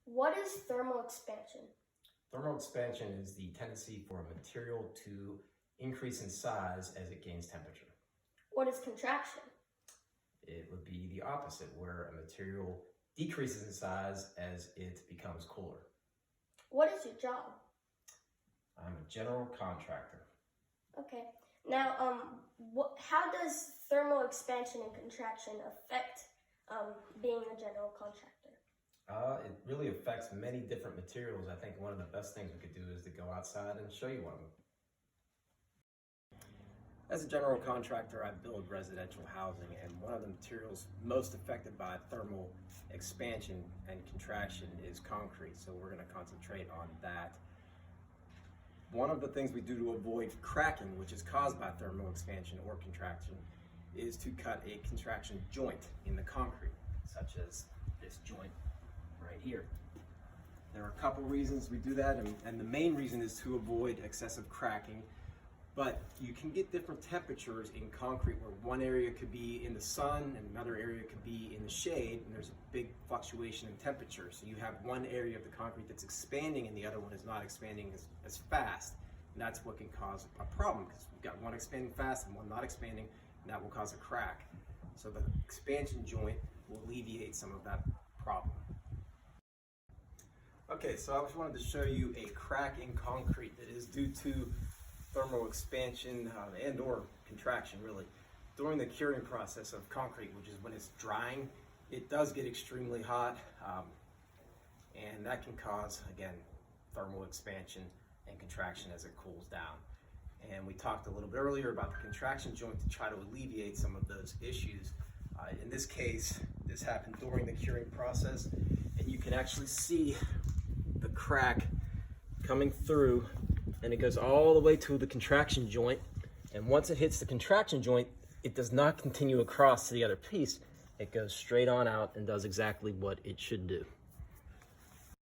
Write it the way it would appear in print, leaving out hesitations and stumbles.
What is thermal expansion? Thermal expansion is the tendency for a material to increase in size as it gains temperature. What is contraction? It would be the opposite, where a material decreases in size as it becomes cooler. What is your job? I'm a general contractor. Okay. Now, how does thermal expansion and contraction affect being a general contractor? It really affects many different materials. I think one of the best things we could do is to go outside and show you one of them. As a general contractor, I build residential housing, and one of the materials most affected by thermal expansion and contraction is concrete, so we're going to concentrate on that. One of the things we do to avoid cracking, which is caused by thermal expansion or contraction, is to cut a contraction joint in the concrete, such as this joint right here. There are a couple reasons we do that, and the main reason is to avoid excessive cracking. But you can get different temperatures in concrete, where one area could be in the sun and another area could be in the shade, and there's a big fluctuation in temperature. So you have one area of the concrete that's expanding and the other one is not expanding as fast. And that's what can cause a problem, because we've got one expanding fast and one not expanding, and that will cause a crack. So the expansion joint will alleviate some of that problem. Okay, so I just wanted to show you a crack in concrete that is due to thermal expansion and or contraction, really. During the curing process of concrete, which is when it's drying, it does get extremely hot, and that can cause, again, thermal expansion and contraction as it cools down. And we talked a little bit earlier about the contraction joint to try to alleviate some of those issues. In this case, this happened during the curing process, and you can actually see the crack coming through, and it goes all the way to the contraction joint. And once it hits the contraction joint, it does not continue across to the other piece. It goes straight on out and does exactly what it should do.